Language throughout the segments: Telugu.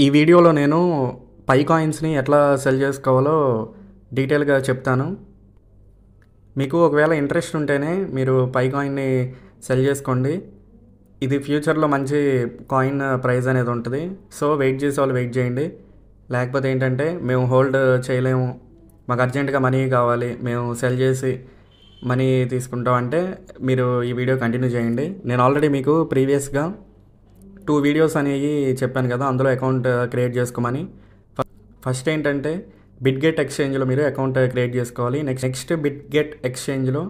ఈ వీడియోలో నేను పై కాయిన్స్ని ఎట్లా సెల్ చేసుకోవాలో డీటెయిల్గా చెప్తాను. మీకు ఒకవేళ ఇంట్రెస్ట్ ఉంటేనే మీరు పై కాయిన్ని సెల్ చేసుకోండి. ఇది ఫ్యూచర్లో మంచి కాయిన్ ప్రైస్ అనేది ఉంటుంది. సో వెయిట్ చేసే వాళ్ళు వెయిట్ చేయండి. లేకపోతే ఏంటంటే మేము హోల్డ్ చేయలేము, మాకు అర్జెంటుగా మనీ కావాలి, మేము సెల్ చేసి మనీ తీసుకుంటాం అంటే మీరు ఈ వీడియో కంటిన్యూ చేయండి. నేను ఆల్రెడీ మీకు ప్రీవియస్గా 2 వీడియోస్ అనేవి చెప్పాను కదా, అందులో అకౌంట్ క్రియేట్ చేసుకోమని. ఫస్ట్ ఏంటంటే బిట్గెట్ ఎక్స్చేంజ్లో మీరు అకౌంట్ క్రియేట్ చేసుకోవాలి. నెక్స్ట్ బిట్గెట్ ఎక్స్చేంజ్లో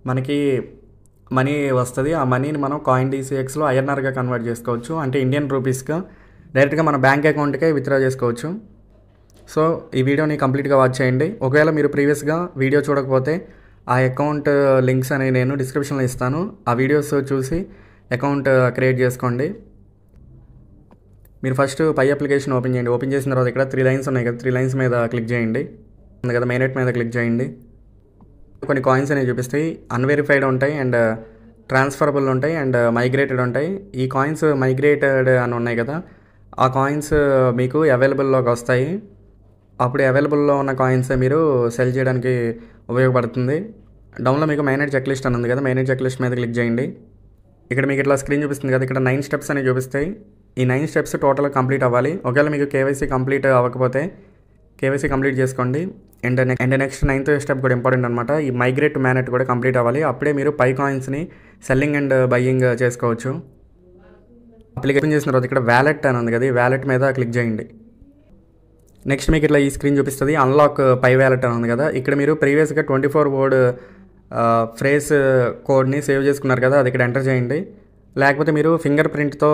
మనకి మనీ వస్తుంది. ఆ మనీని మనం కాయిన్ DCXలో INRగా కన్వర్ట్ చేసుకోవచ్చు, అంటే ఇండియన్ రూపీస్గా డైరెక్ట్గా మన బ్యాంక్ అకౌంట్కే విత్డ్రా చేసుకోవచ్చు. సో ఈ వీడియోని కంప్లీట్గా వాచ్ చేయండి. ఒకవేళ మీరు ప్రీవియస్గా వీడియో చూడకపోతే ఆ అకౌంట్ లింక్స్ అనేవి నేను డిస్క్రిప్షన్లో ఇస్తాను. ఆ వీడియోస్ చూసి అకౌంట్ క్రియేట్ చేసుకోండి. మీరు ఫస్ట్ పై అప్లికేషన్ ఓపెన్ చేయండి. ఓపెన్ చేసిన తర్వాత ఇక్కడ 3 లైన్స్ ఉన్నాయి కదా, 3 లైన్స్ మీద క్లిక్ చేయండి. ఉంది కదా, మెయినెట్ మీద క్లిక్ చేయండి. కొన్ని కాయిన్స్ అనేవి చూపిస్తాయి. అన్వెరిఫైడ్ ఉంటాయి, అండ్ ట్రాన్స్ఫరబుల్ ఉంటాయి, అండ్ మైగ్రేటెడ్ ఉంటాయి. ఈ కాయిన్స్ మైగ్రేటెడ్ అని ఉన్నాయి కదా, ఆ కాయిన్స్ మీకు అవైలబుల్లోకి వస్తాయి. అప్పుడు అవైలబుల్లో ఉన్న కాయిన్స్ మీరు సెల్ చేయడానికి ఉపయోగపడుతుంది. డౌన్లో మీకు మైనెట్ చెక్ లిస్ట్ అని ఉంది కదా, మైనెట్ చెక్ లిస్ట్ మీద క్లిక్ చేయండి. ఇక్కడ మీకు ఇట్లా స్క్రీన్ చూపిస్తుంది కదా, ఇక్కడ 9 స్టెప్స్ అనేవి చూపిస్తాయి. ఈ 9 స్టెప్స్ టోటల్ కంప్లీట్ అవ్వాలి. ఒకవేళ మీకు KYC కంప్లీట్ అవ్వకపోతే KYC కంప్లీట్ చేసుకోండి. అండ్ నెక్స్ట్ 9th స్టెప్ కూడా ఇంపార్టెంట్ అనమాట. ఈ మైగ్రేట్ టు మ్యానెట్ కూడా కంప్లీట్ అవ్వాలి. అప్పుడే మీరు పై కాయిన్స్ని సెల్లింగ్ అండ్ బయ్యింగ్ చేసుకోవచ్చు. అప్లికేషన్ చేసిన తర్వాత ఇక్కడ వ్యాలెట్ అని ఉంది కదా, ఈ వ్యాలెట్ మీద క్లిక్ చేయండి. నెక్స్ట్ మీకు ఇట్లా ఈ స్క్రీన్ చూపిస్తుంది. అన్లాక్ పై వ్యాలెట్ అని ఉంది కదా, ఇక్కడ మీరు ప్రీవియస్గా 24 వర్డ్ ఫ్రేస్ కోడ్ని సేవ్ చేసుకున్నారు కదా, అది ఇక్కడ ఎంటర్ చేయండి. లేకపోతే మీరు ఫింగర్ ప్రింట్తో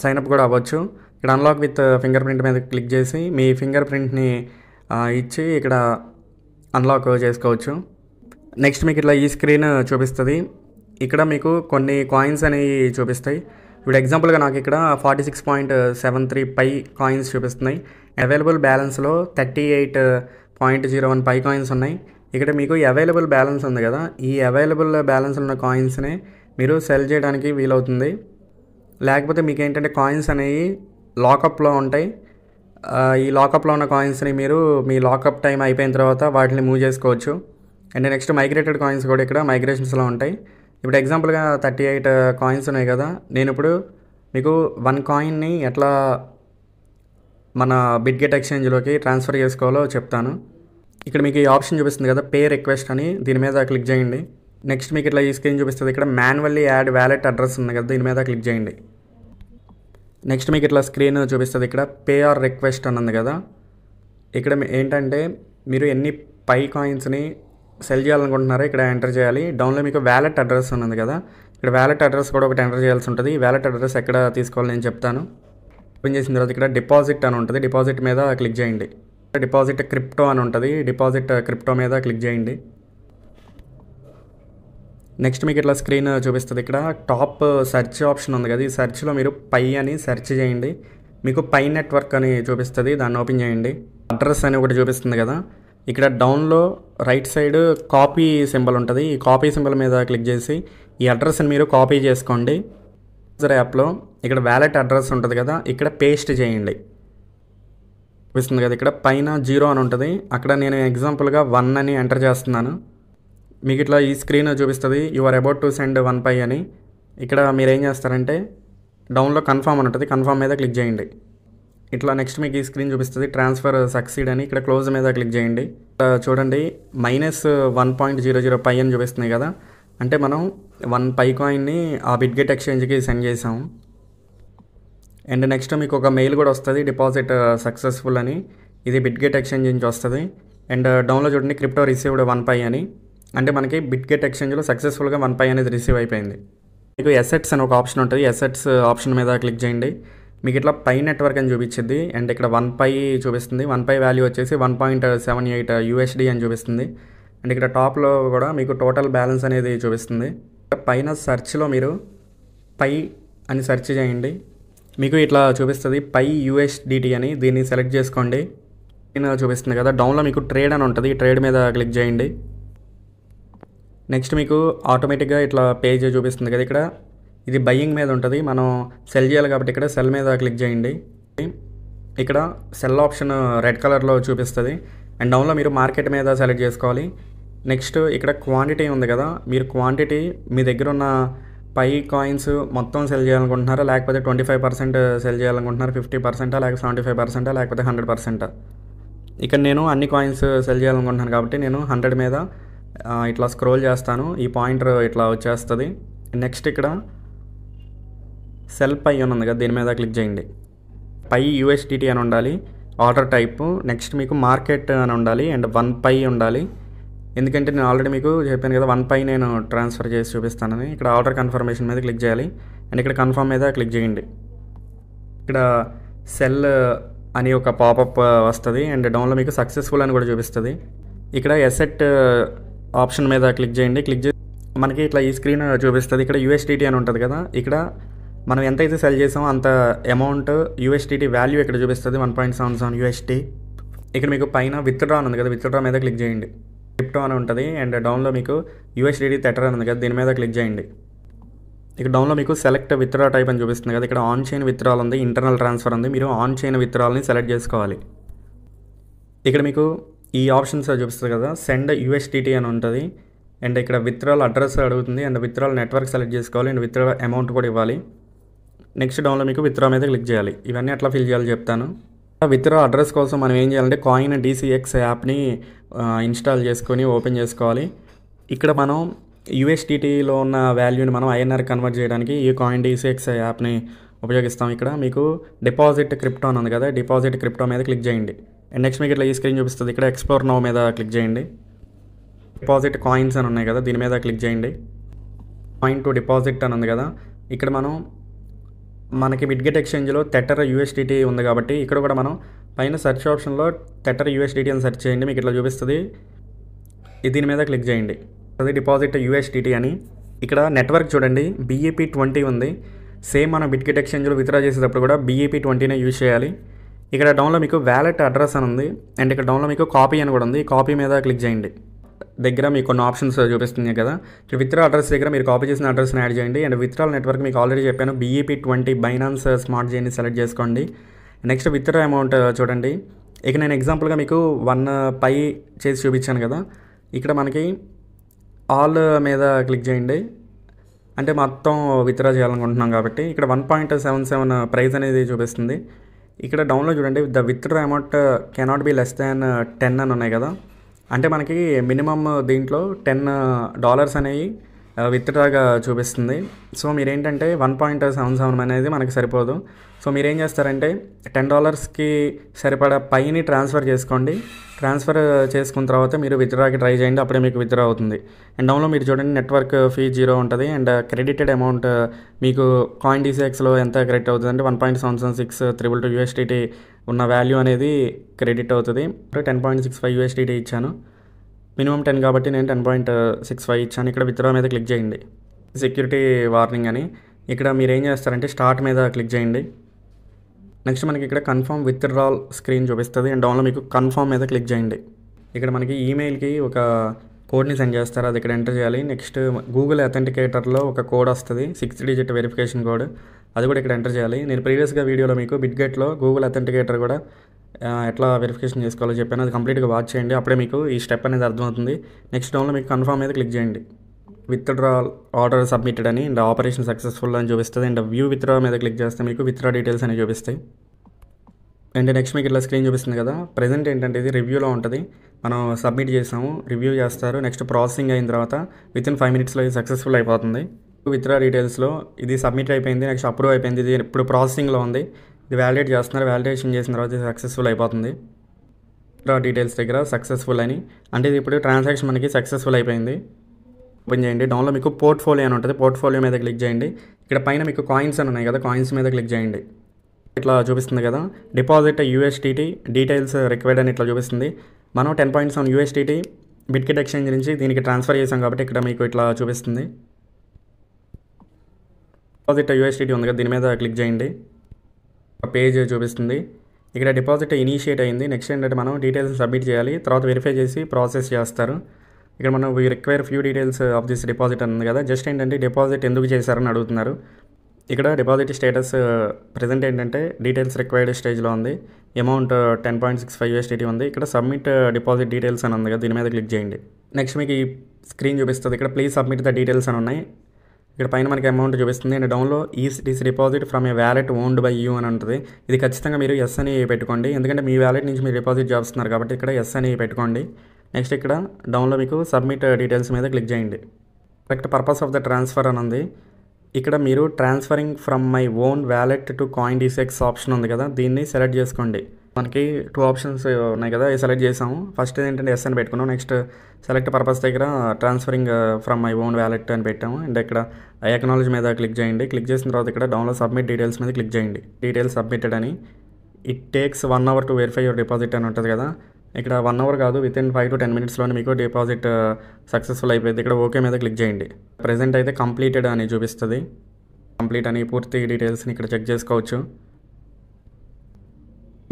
సైన్అప్ కూడా అవ్వచ్చు. ఇక్కడ అన్లాక్ విత్ ఫింగర్ ప్రింట్ మీద క్లిక్ చేసి మీ ఫింగర్ ప్రింట్ని ఇచ్చి ఇక్కడ అన్లాక్ చేసుకోవచ్చు. నెక్స్ట్ మీకు ఇట్లా ఈ స్క్రీన్ చూపిస్తుంది. ఇక్కడ మీకు కొన్ని కాయిన్స్ అనేవి చూపిస్తాయి. ఇప్పుడు ఎగ్జాంపుల్గా నాకు ఇక్కడ 46.73 పై కాయిన్స్ చూపిస్తున్నాయి. అవైలబుల్ బ్యాలెన్స్లో 38.01 పై కాయిన్స్ ఉన్నాయి. ఇక్కడ మీకు అవైలబుల్ బ్యాలెన్స్ ఉంది కదా, ఈ అవైలబుల్ బ్యాలెన్స్ ఉన్న కాయిన్స్నే మీరు సెల్ చేయడానికి వీలవుతుంది. లేకపోతే మీకు ఏంటంటే కాయిన్స్ అనేవి లాకప్లో ఉంటాయి. ఈ లాకప్లో ఉన్న కాయిన్స్ని మీరు మీ లాకప్ టైం అయిపోయిన తర్వాత వాటిని మూవ్ చేసుకోవచ్చు. అండ్ నెక్స్ట్ మైగ్రేటెడ్ కాయిన్స్ కూడా ఇక్కడ మైగ్రేషన్స్లో ఉంటాయి. ఇప్పుడు ఎగ్జాంపుల్గా 38 కాయిన్స్ ఉన్నాయి కదా, నేను ఇప్పుడు మీకు 1 కాయిన్ని ఎట్లా మన బిట్గెట్ ఎక్స్చేంజ్లోకి ట్రాన్స్ఫర్ చేసుకోవాలో చెప్తాను. ఇక్కడ మీకు ఈ ఆప్షన్ చూపిస్తుంది కదా, పే రిక్వెస్ట్ అని, దీని మీద క్లిక్ చేయండి. నెక్స్ట్ మీకు ఇట్లా ఈ స్క్రీన్ చూపిస్తుంది. ఇక్కడ మాన్యువల్లీ యాడ్ వ్యాలెట్ అడ్రస్ ఉంది కదా, దీని మీద క్లిక్ చేయండి. నెక్స్ట్ మీకు ఇట్లా స్క్రీన్ చూపిస్తుంది. ఇక్కడ పే ఆర్ రిక్వెస్ట్ అని ఉంది కదా, ఇక్కడ ఏంటంటే మీరు ఎన్ని పై కాయిన్స్ని సెల్ చేయాలనుకుంటున్నారో ఇక్కడ ఎంటర్ చేయాలి. డౌన్లో మీకు వ్యాలెట్ అడ్రస్ ఉంది కదా, ఇక్కడ వ్యాలెట్ అడ్రస్ కూడా ఒకటి ఎంటర్ చేయాల్సి ఉంటుంది. ఈ వ్యాలెట్ అడ్రస్ ఎక్కడ తీసుకోవాలో నేను చెప్తాను. ఓపెన్ చేసిన తర్వాత ఇక్కడ డిపాజిట్ అని ఉంటుంది, డిపాజిట్ మీద క్లిక్ చేయండి. డిపాజిట్ క్రిప్టో అని ఉంటుంది, డిపాజిట్ క్రిప్టో మీద క్లిక్ చేయండి. నెక్స్ట్ మీకు ఇట్లా స్క్రీన్ చూపిస్తుంది. ఇక్కడ టాప్ సెర్చ్ ఆప్షన్ ఉంది కదా, ఈ సెర్చ్లో మీరు పై అని సెర్చ్ చేయండి. మీకు పై నెట్వర్క్ అని చూపిస్తుంది, దాన్ని ఓపెన్ చేయండి. అడ్రస్ అని ఒకటి చూపిస్తుంది కదా, ఇక్కడ డౌన్లో రైట్ సైడ్ కాపీ సింబల్ ఉంటుంది. ఈ కాపీ సింబల్ మీద క్లిక్ చేసి ఈ అడ్రస్ని మీరు కాపీ చేసుకోండి. యాప్లో ఇక్కడ వ్యాలెట్ అడ్రస్ ఉంటుంది కదా, ఇక్కడ పేస్ట్ చేయండి. చూపిస్తుంది కదా, ఇక్కడ పైన 0 అని ఉంటుంది. అక్కడ నేను ఎగ్జాంపుల్గా 1 అని ఎంటర్ చేస్తున్నాను. మీకు ఇట్లా ఈ స్క్రీన్ చూపిస్తుంది, you are about to send 1 Pi అని. ఇక్కడ మీరు ఏం చేస్తారంటే డౌన్లో కన్ఫర్మ్ అని ఉంటుంది, కన్ఫర్మ్ మీద క్లిక్ చేయండి. ఇట్లా నెక్స్ట్ మీకు ఈ స్క్రీన్ చూపిస్తుంది, ట్రాన్స్ఫర్ సక్సీడ్ అని. ఇక్కడ క్లోజ్ మీద క్లిక్ చేయండి. చూడండి -1.00 పై అని చూపిస్తుంది కదా, అంటే మనం 1 పై కాయిన్ని ఆ బిట్గెట్ ఎక్స్చేంజ్కి సెండ్ చేసాము. అండ్ నెక్స్ట్ మీకు ఒక మెయిల్ కూడా వస్తుంది, డిపాజిట్ సక్సెస్ఫుల్ అని. ఇది బిట్గెట్ ఎక్స్చేంజ్ నుంచి వస్తుంది. అండ్ డౌన్లో చూడండి క్రిప్టో రిసీవ్డ్ 1 పై అని, అంటే మనకి బిట్గెట్ ఎక్స్చేంజ్లో సక్సెస్ఫుల్గా 1 పై అనేది రిసీవ్ అయిపోయింది. మీకు ఎసెట్స్ అని ఒక ఆప్షన్ ఉంటుంది, ఎసెట్స్ ఆప్షన్ మీద క్లిక్ చేయండి. మీకు ఇట్లా పై నెట్వర్క్ అని చూపించింది. అండ్ ఇక్కడ 1 పై చూపిస్తుంది. 1 పై వాల్యూ వచ్చేసి 1.78 USD అని చూపిస్తుంది. అండ్ ఇక్కడ టాప్లో కూడా మీకు టోటల్ బ్యాలెన్స్ అనేది చూపిస్తుంది. పైన సెర్చ్లో మీరు పై అని సెర్చ్ చేయండి. మీకు ఇట్లా చూపిస్తుంది పై USDT అని, దీన్ని సెలెక్ట్ చేసుకోండి. చూపిస్తుంది కదా, డౌన్లో మీకు ట్రేడ్ అని ఉంటుంది, ట్రేడ్ మీద క్లిక్ చేయండి. నెక్స్ట్ మీకు ఆటోమేటిక్గా ఇట్లా పేజ్ చూపిస్తుంది కదా, ఇక్కడ ఇది బయ్యింగ్ మీద ఉంటుంది, మనం సెల్ చేయాలి కాబట్టి ఇక్కడ సెల్ మీద క్లిక్ చేయండి. ఇక్కడ సెల్ ఆప్షన్ రెడ్ కలర్లో చూపిస్తుంది. అండ్ డౌన్లో మీరు మార్కెట్ మీద సెలెక్ట్ చేసుకోవాలి. నెక్స్ట్ ఇక్కడ క్వాంటిటీ ఉంది కదా, మీరు క్వాంటిటీ మీ దగ్గర ఉన్న పై కాయిన్స్ మొత్తం సెల్ చేయాలనుకుంటున్నారా, లేకపోతే 25% సెల్ చేయాలనుకుంటున్నారా, 50%, లేకపోతే 75%, లేకపోతే 100%. ఇక్కడ నేను అన్ని కాయిన్స్ సెల్ చేయాలనుకుంటున్నాను కాబట్టి నేను 100 మీద ఇట్లా స్క్రోల్ చేస్తాను. ఈ పాయింటర్ ఇట్లా వచ్చేస్తుంది. నెక్స్ట్ ఇక్కడ సెల్ పై అని ఉంది కదా, దీని మీద క్లిక్ చేయండి. పై USDT అని ఉండాలి ఆర్డర్ టైపు. నెక్స్ట్ మీకు మార్కెట్ అని ఉండాలి అండ్ 1 పై ఉండాలి. ఎందుకంటే నేను ఆల్రెడీ మీకు చెప్పాను కదా 1 పై నేను ట్రాన్స్ఫర్ చేసి చూపిస్తానని. ఇక్కడ ఆర్డర్ కన్ఫర్మేషన్ మీద క్లిక్ చేయాలి అండ్ ఇక్కడ కన్ఫర్మ్ మీద క్లిక్ చేయండి. ఇక్కడ సెల్ అని ఒక పాపప్ వస్తుంది అండ్ డౌన్లో మీకు సక్సెస్ఫుల్ అని కూడా చూపిస్తుంది. ఇక్కడ ఎసెట్ ఆప్షన్ మీద క్లిక్ చేయండి. క్లిక్ చేసి మనకి ఇట్లా ఈ స్క్రీన్ చూపిస్తుంది. ఇక్కడ USDT అని ఉంటుంది కదా, ఇక్కడ మనం ఎంతైతే సెల్ చేసామో అంత అమౌంట్ USDT వాల్యూ ఇక్కడ చూపిస్తుంది 1.77 USD. ఇక్కడ మీకు పైన విత్డ్రా అని ఉంది కదా, విత్డ్రా మీద క్లిక్ చేయండి. క్రిప్టో అని ఉంటుంది అండ్ డౌన్లో మీకు USDT టెటర్ అని ఉంది కదా, దీని మీద క్లిక్ చేయండి. ఇక్కడ డౌన్లో మీకు సెలెక్ట్ విత్డ్రా టైప్ అని చూపిస్తుంది కదా, ఇక్కడ ఆన్ చైన్ విత్డ్రాల్ ఉంది, ఇంటర్నల్ ట్రాన్స్ఫర్ ఉంది. మీరు ఆన్ చైన్ విత్డ్రాల్ని సెలెక్ట్ చేసుకోవాలి. ఇక్కడ మీకు ఈ ఆప్షన్స్ చూపిస్తుంది కదా, సెండ్ USDT అని ఉంటుంది అండ్ ఇక్కడ విత్డ్రాల్ అడ్రస్ అడుగుతుంది అండ్ విత్డ్రాల్ నెట్వర్క్ సెలెక్ట్ చేసుకోవాలి అండ్ విత్డ్రా అమౌంట్ కూడా ఇవ్వాలి. నెక్స్ట్ డౌన్లో మీకు విత్డ్రా మీద క్లిక్ చేయాలి. ఇవన్నీ ఎట్లా ఫిల్ చేయాలో చెప్తాను. విత్డ్రా అడ్రస్ కోసం మనం ఏం చేయాలంటే కాయిన్ DCX యాప్ని ఇన్స్టాల్ చేసుకొని ఓపెన్ చేసుకోవాలి. ఇక్కడ మనం USDTలో ఉన్న వాల్యూని మనం INR కన్వర్ట్ చేయడానికి ఈ కాయిన్ DCX యాప్ని ఉపయోగిస్తాం. ఇక్కడ మీకు డిపాజిట్ క్రిప్టో అని ఉంది కదా, డిపాజిట్ క్రిప్టో మీద క్లిక్ చేయండి. అండ్ నెక్స్ట్ మీకు ఇట్లా ఈ స్క్రీన్ చూపిస్తుంది. ఇక్కడ ఎక్స్ప్లోర్ నౌ మీద క్లిక్ చేయండి. డిపాజిట్ కాయిన్స్ అని ఉన్నాయి కదా, దీని మీద క్లిక్ చేయండి. కాయిన్ టు డిపాజిట్ అని ఉంది కదా, ఇక్కడ మనకి బిట్గెట్ ఎక్స్చేంజ్లో టెటర్ USDT ఉంది కాబట్టి ఇక్కడ కూడా మనం పైన సెర్చ్ ఆప్షన్లో టెటర్ USDT అని సెర్చ్ చేయండి. మీకు ఇట్లా చూపిస్తుంది. దీని మీద క్లిక్ చేయండి. అది డిపాజిట్ USDT అని. ఇక్కడ నెట్వర్క్ చూడండి, BEP20 ఉంది. సేమ్ మనం బిట్గెట్ ఎక్స్చేంజ్లో విత్డ్రా చేసేటప్పుడు కూడా BEP20నే యూజ్ చేయాలి. ఇక్కడ డౌన్లో మీకు వ్యాలెట్ అడ్రస్ అని ఉంది అండ్ ఇక్కడ డౌన్లో మీకు కాపీ అని కూడా ఉంది. కాపీ మీద క్లిక్ చేయండి. దగ్గర మీకు కొన్ని ఆప్షన్స్ చూపిస్తుంది కదా, విత్డ్రా అడ్రస్ దగ్గర మీరు కాపీ చేసిన అడ్రస్ని యాడ్ చేయండి అండ్ విత్డ్రాల్ నెట్వర్క్ మీకు ఆల్రెడీ చెప్పాను BEP20 బైనాన్స్ స్మార్ట్ చైన్ని సెలెక్ట్ చేసుకోండి. నెక్స్ట్ విత్డ్రా అమౌంట్ చూడండి. ఇక నేను ఎగ్జాంపుల్గా మీకు 1 పై చేసి చూపించాను కదా, ఇక్కడ మనకి ఆల్ మీద క్లిక్ చేయండి. అంటే మొత్తం విత్డ్రా చేయాలనుకుంటున్నాం కాబట్టి ఇక్కడ 1.77 ప్రైస్ అనేది చూపిస్తుంది. ఇక్కడ డౌన్లో చూడండి, the withdraw amount cannot be less than 10 అని ఉన్నాయి కదా, అంటే మనకి మినిమమ్ దీంట్లో $10 అనేవి విత్డ్రాగా చూపిస్తుంది. సో మీరేంటంటే 1.77 అనేది మనకి సరిపోదు. సో మీరేం చేస్తారంటే $10కి సరిపడా పైని ట్రాన్స్ఫర్ చేసుకోండి. ట్రాన్స్ఫర్ చేసుకున్న తర్వాత మీరు విత్డ్రాకి ట్రై చేయండి, అప్పుడే మీకు విత్డ్రా అవుతుంది. అండ్ డౌన్లో మీరు చూడండి నెట్వర్క్ ఫీ 0 ఉంటుంది అండ్ క్రెడిటెడ్ అమౌంట్ మీకు కాయిన్ DCXలో ఎంత క్రెడిట్ అవుతుంది అంటే 1.77622 USDT ఉన్న వాల్యూ అనేది క్రెడిట్ అవుతుంది. 10.65 USDT ఇచ్చాను, మినిమం 10 కాబట్టి నేను 10.65 ఇచ్చాను. ఇక్కడ విత్డ్రా మీద క్లిక్ చేయండి. సెక్యూరిటీ వార్నింగ్ అని ఇక్కడ మీరు ఏం చేస్తారంటే స్టార్ట్ మీద క్లిక్ చేయండి. నెక్స్ట్ మనకి ఇక్కడ కన్ఫర్మ్ విత్డ్రాల్ స్క్రీన్ చూపిస్తుంది అండ్ డౌన్లో మీకు కన్ఫర్మ్ మీద క్లిక్ చేయండి. ఇక్కడ మనకి ఈమెయిల్కి ఒక కోడ్ని సెండ్ చేస్తారు, అది ఇక్కడ ఎంటర్ చేయాలి. నెక్స్ట్ గూగుల్ అథెంటికేటర్లో ఒక కోడ్ వస్తుంది, 6 డిజిట్ వెరిఫికేషన్ కోడ్, అది కూడా ఇక్కడ ఎంటర్ చేయాలి. నేను ప్రీవియస్గా వీడియోలో మీకు బిట్గెట్లో గూగుల్ అథెంటికేటర్ కూడా ఎట్లా వెరిఫికేషన్ చేసుకోవాలో చెప్పాను, అది కంప్లీట్గా వాచ్ చేయండి, అప్పుడే మీకు ఈ స్టెప్ అనేది అర్థమవుతుంది. నెక్స్ట్ డౌన్లో మీకు కన్ఫర్మ్ మీద క్లిక్ చేయండి. విత్డ్రాల్ ఆర్డర్ సబ్మిటెడ్ అని అండ్ ఆపరేషన్ సక్సెస్ఫుల్ అని చూపిస్తుంది అండ్ వ్యూ విత్డ్రా మీద క్లిక్ చేస్తే మీకు విత్డ్రా డీటెయిల్స్ అని చూపిస్తాయి. అండ్ నెక్స్ట్ మీకు ఇట్లా స్క్రీన్ చూపిస్తుంది కదా, ప్రజెంట్ ఏంటంటే ఇది రివ్యూలో ఉంటుంది. మనం సబ్మిట్ చేసాము, రివ్యూ చేస్తారు. నెక్స్ట్ ప్రాసెసింగ్ అయిన తర్వాత వితిన్ 5 minutesలో ఇది సక్సెస్ఫుల్ అయిపోతుంది. విత్డ్రా డీటెయిల్స్లో ఇది సబ్మిట్ అయిపోయింది, నెక్స్ట్ అప్రూవ్ అయిపోయింది, ఇది ఇప్పుడు ప్రాసెసింగ్లో ఉంది. ఇది వ్యాలిడేట్ చేస్తున్నారు, వ్యాలిడేషన్ చేసిన తర్వాత ఇది సక్సెస్ఫుల్ అయిపోతుంది. విత్డ్రా డీటెయిల్స్ దగ్గర సక్సెస్ఫుల్ అని అంటే ఇది ఇప్పుడు ట్రాన్సాక్షన్ మనకి సక్సెస్ఫుల్ అయిపోయింది. ఓపెన్ చేయండి. డౌన్లో మీకు పోర్ట్ఫోలియో అని ఉంటుంది, పోర్ట్ఫోలియో మీద క్లిక్ చేయండి. ఇక్కడ పైన మీకు కాయిన్స్ అని ఉన్నాయి కదా, కాయిన్స్ మీద క్లిక్ చేయండి. ఇట్లా చూపిస్తుంది కదా, డిపాజిట్ USDT డీటెయిల్స్ రిక్వైర్డ్ అని ఇట్లా చూపిస్తుంది. మనం 10.7 USDT బిట్గెట్ ఎక్స్చేంజ్ నుంచి దీనికి ట్రాన్స్ఫర్ చేసాం కాబట్టి ఇక్కడ మీకు ఇట్లా చూపిస్తుంది. డిపాజిట్ USDT ఉంది కదా, దీని మీద క్లిక్ చేయండి. ఒక పేజ్ చూపిస్తుంది. ఇక్కడ డిపాజిట్ ఇనిషియేట్ అయింది. నెక్స్ట్ ఏంటంటే మనం డీటెయిల్స్ సబ్మిట్ చేయాలి, తర్వాత వెరిఫై చేసి ప్రాసెస్ చేస్తారు. ఇక్కడ మనం we require few details of this deposit ఉంది కదా, జస్ట్ ఏంటంటే డిపాజిట్ ఎందుకు చేశారని అడుగుతున్నారు. ఇక్కడ డిపాజిట్ స్టేటస్ ప్రెజెంట్ ఏంటంటే డీటెయిల్స్ రిక్వైర్డ్ స్టేజ్లో ఉంది. అమౌంట్ 10.65 USDT ఉంది. ఇక్కడ సబ్మిట్ డిపాజిట్ డీటెయిల్స్ అని ఉంది కదా, దీని మీద క్లిక్ చేయండి. నెక్స్ట్ మీకు ఈ స్క్రీన్ చూపిస్తుంది. ఇక్కడ ప్లీజ్ సబ్మిట్ ద డీటెయిల్స్ అని ఉన్నాయి. ఇక్కడ పైన మనకి అమౌంట్ చూపిస్తుంది అండ్ డౌన్లో is deposit from a wallet owned by you అని ఉంటుంది. ఇది ఖచ్చితంగా మీరు ఎస్ అని పెట్టుకోండి, ఎందుకంటే మీ వ్యాలెట్ నుంచి మీరు డిపాజిట్ చేస్తున్నారు కాబట్టి ఇక్కడ ఎస్ అని పెట్టుకోండి. నెక్స్ట్ ఇక్కడ డౌన్లో మీకు సబ్మిట్ డీటెయిల్స్ మీద క్లిక్ చేయండి. Correct purpose of the transfer అని ఉంది. ఇక్కడ మీరు transferring from my own wallet to CoinDCX option ఉంది కదా, దీన్ని సెలెక్ట్ చేసుకోండి. మనకి 2 ఆప్షన్స్ ఉన్నాయి కదా, సెలెక్ట్ చేసాము. ఫస్ట్ ఏంటంటే ఎస్ అని పెట్టుకున్నాం. నెక్స్ట్ సెలెక్ట్ పర్పస్ దగ్గర transferring from my own wallet అని పెట్టాము. అండ్ ఇక్కడ అక్నాలెడ్జ్ మీద క్లిక్ చేయండి. క్లిక్ చేసిన తర్వాత ఇక్కడ డౌన్లో సబ్మిట్ డీటెయిల్స్ మీద క్లిక్ చేయండి. డీటెయిల్స్ సబ్మిటెడ్ అని. It takes 1 hour to verify your deposit అని ఉంటుంది కదా, ఇక్కడ 1 hour కాదు, వితిన్ 5 to 10 minutesలోనే మీకు డిపాజిట్ సక్సెస్ఫుల్ అయిపోయింది. ఇక్కడ ఓకే మీద క్లిక్ చేయండి. ప్రెజెంట్ అయితే కంప్లీటెడ్ అని చూపిస్తుంది. కంప్లీట్ అని పూర్తి డీటెయిల్స్ని ఇక్కడ చెక్ చేసుకోవచ్చు.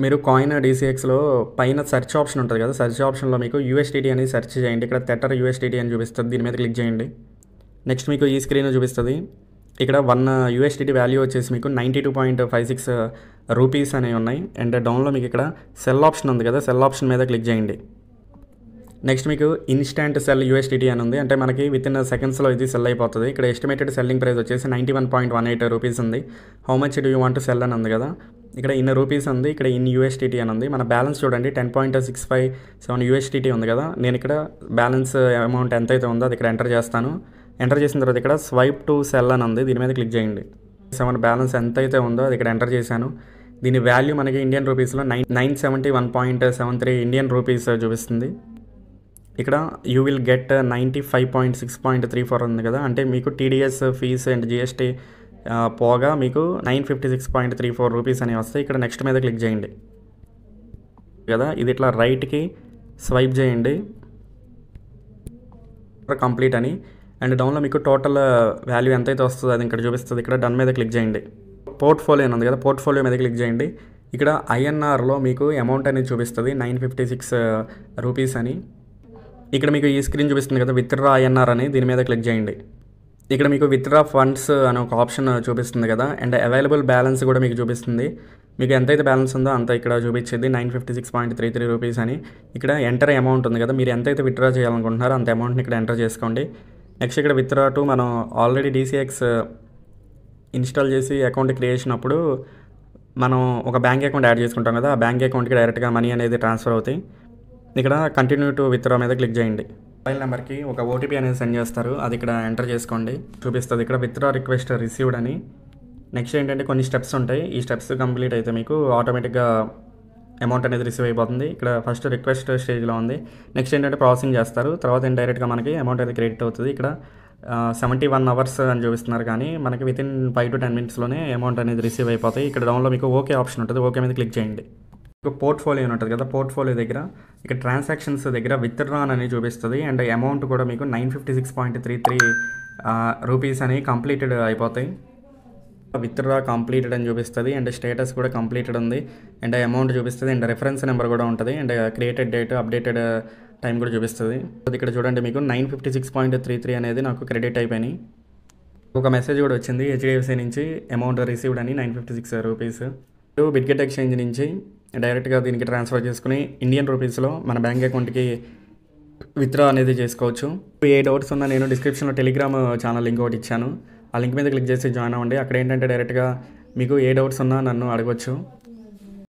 మీరు కాయిన్ డీసీఎక్స్లో పైన సెర్చ్ ఆప్షన్ ఉంటుంది కదా, సెర్చ్ ఆప్షన్లో మీకు USDT అని సెర్చ్ చేయండి. ఇక్కడ తెటర్ USDT అని చూపిస్తుంది, దీని మీద క్లిక్ చేయండి. నెక్స్ట్ మీకు ఈ స్క్రీన్ చూపిస్తుంది. ఇక్కడ 1 USDT వాల్యూ వచ్చేసి మీకు 92.56 రూపీస్ అనేవి ఉన్నాయి. అండ్ డౌన్లో మీకు ఇక్కడ సెల్ ఆప్షన్ ఉంది కదా, సెల్ ఆప్షన్ మీద క్లిక్ చేయండి. నెక్స్ట్ మీకు ఇన్స్టాంట్ సెల్ USDT అని ఉంది, అంటే మనకి వితిన్ సెకండ్స్లో ఇది సెల్ అయిపోతుంది. ఇక్కడ ఎస్టిమేటెడ్ సెల్లింగ్ ప్రైస్ వచ్చేసి 91.18 రూపీస్ ఉంది. How much do you want to cell అని ఉంది కదా, ఇక్కడ ఇన్ రూపీస్ ఉంది, ఇక్కడ ఇన్ USDT అని ఉంది. మన బ్యాలెన్స్ చూడండి 10.657 USDT ఉంది కదా, నేను ఇక్కడ బ్యాలెన్స్ అమౌంట్ ఎంత అయితే ఉందో అది ఇక్కడ ఎంటర్ చేస్తాను. ఎంటర్ చేసిన తర్వాత ఇక్కడ స్వైప్ టు సెల్ అని ఉంది, దీని మీద క్లిక్ చేయండి. 7 బ్యాలెన్స్ ఎంత అయితే ఉందో అది ఇక్కడ ఎంటర్ చేశాను. దీని వాల్యూ మనకి ఇండియన్ రూపీస్లో 971.73 ఇండియన్ రూపీస్ చూపిస్తుంది. ఇక్కడ యూ విల్ గెట్ 95.6.34 ఉంది కదా, అంటే మీకు TDS ఫీస్ అండ్ GST పోగా మీకు 956.34 రూపీస్ అనేవి వస్తాయి. ఇక్కడ నెక్స్ట్ మీద క్లిక్ చేయండి కదా, ఇది ఇట్లా రైట్కి స్వైప్ చేయండి కంప్లీట్ అని. అండ్ డౌన్లో మీకు టోటల్ వాల్యూ ఎంతైతే వస్తుందో అది ఇక్కడ చూపిస్తుంది. ఇక్కడ డన్ మీద క్లిక్ చేయండి. పోర్ట్ఫోలియో అని ఉంది కదా, పోర్ట్ఫోలియో మీద క్లిక్ చేయండి. ఇక్కడ INRలో మీకు అమౌంట్ అనేది చూపిస్తుంది 956 రూపీస్ అని. ఇక్కడ మీకు ఈ స్క్రీన్ చూపిస్తుంది కదా, విత్డ్రా INR అని, దీని మీద క్లిక్ చేయండి. ఇక్కడ మీకు విత్డ్రా ఫండ్స్ అనే ఒక ఆప్షన్ చూపిస్తుంది కదా, అండ్ అవైలబుల్ బ్యాలెన్స్ కూడా మీకు చూపిస్తుంది. మీకు ఎంతైతే బ్యాలెన్స్ ఉందో అంత ఇక్కడ చూపించేది 956.33 రూపీస్ అని. ఇక్కడ ఎంటర్ అమౌంట్ ఉంది కదా, మీరు ఎంతైతే విత్డ్రా చేయాలనుకుంటున్నారో అంత అమౌంట్ని ఇక్కడ ఎంటర్ చేసుకోండి. నెక్స్ట్ ఇక్కడ విత్డ్రా టు మనం ఆల్రెడీ DCX ఇన్స్టాల్ చేసి అకౌంట్ క్రియేషన్ అప్పుడు మనం ఒక బ్యాంక్ అకౌంట్ యాడ్ చేసుకుంటాం కదా, ఆ బ్యాంక్ అకౌంట్కి డైరెక్ట్గా మనీ అనేది ట్రాన్స్ఫర్ అవుతాయి. ఇక్కడ కంటిన్యూ టు విత్డ్రా మీద క్లిక్ చేయండి. మొబైల్ నెంబర్కి ఒక OTP అనేది సెండ్ చేస్తారు, అది ఇక్కడ ఎంటర్ చేసుకోండి. చూపిస్తుంది ఇక్కడ విత్డ్రా రిక్వెస్ట్ రిసీవ్డ్ అని. నెక్స్ట్ ఏంటంటే కొన్ని స్టెప్స్ ఉంటాయి, ఈ స్టెప్స్ కంప్లీట్ అయితే మీకు ఆటోమేటిక్గా అమౌంట్ అనేది రిసీవ్ అయిపోతుంది. ఇక్కడ ఫస్ట్ రిక్వెస్ట్ స్టేజ్లో ఉంది. నెక్స్ట్ ఏంటంటే ప్రాసెసింగ్ చేస్తారు, తర్వాత డైరెక్ట్గా మనకి అమౌంట్ అనేది క్రెడిట్ అవుతుంది. ఇక్కడ 71 hours అని చూపిస్తున్నారు, కానీ మనకి వితిన్ 5 to 10 minutesలోనే అమౌంట్ అనేది రిసీవ్ అయిపోతాయి. ఇక్కడ డౌన్లో మీకు ఓకే ఆప్షన్ ఉంటుంది, ఓకే మీద క్లిక్ చేయండి. పోర్ట్ఫోలియో అని ఉంటుంది కదా, పోర్ట్ఫోలియో దగ్గర ఇక్కడ ట్రాన్సాక్షన్స్ దగ్గర విత్డ్రా అని చూపిస్తుంది. అండ్ అమౌంట్ కూడా మీకు 956.33 రూపీస్ అని కంప్లీటెడ్ అయిపోతాయి. విత్డ్రా కంప్లీటెడ్ అని చూపిస్తుంది, అండ్ స్టేటస్ కూడా కంప్లీటెడ్ ఉంది, అండ్ అమౌంట్ చూపిస్తుంది, అండ్ రెఫరెన్స్ నెంబర్ కూడా ఉంటుంది, and created date updated time కూడా చూపిస్తుంది. ఇక్కడ చూడండి మీకు 956.33 అనేది నాకు క్రెడిట్ అయిపోయినాయి. ఒక మెసేజ్ కూడా వచ్చింది HDFC నుంచి అమౌంట్ రిసీవ్డ్ అని 956 రూపీస్. బిట్గెట్ ఎక్స్చేంజ్ నుంచి డైరెక్ట్గా దీనికి ట్రాన్స్ఫర్ చేసుకుని ఇండియన్ రూపీస్లో మన బ్యాంక్ అకౌంట్కి విత్డ్రా అనేది చేసుకోవచ్చు. ఏ డౌట్స్ ఉన్నా నేను డిస్క్రిప్షన్లో టెలిగ్రామ్ ఛానల్ లింక్ ఒకటి ఇచ్చాను, ఆ లింక్ మీద క్లిక్ చేసి జాయిన్ అవ్వండి. అక్కడ ఏంటంటే డైరెక్ట్గా మీకు ఏ డౌట్స్ ఉన్నా నన్ను అడగవచ్చు.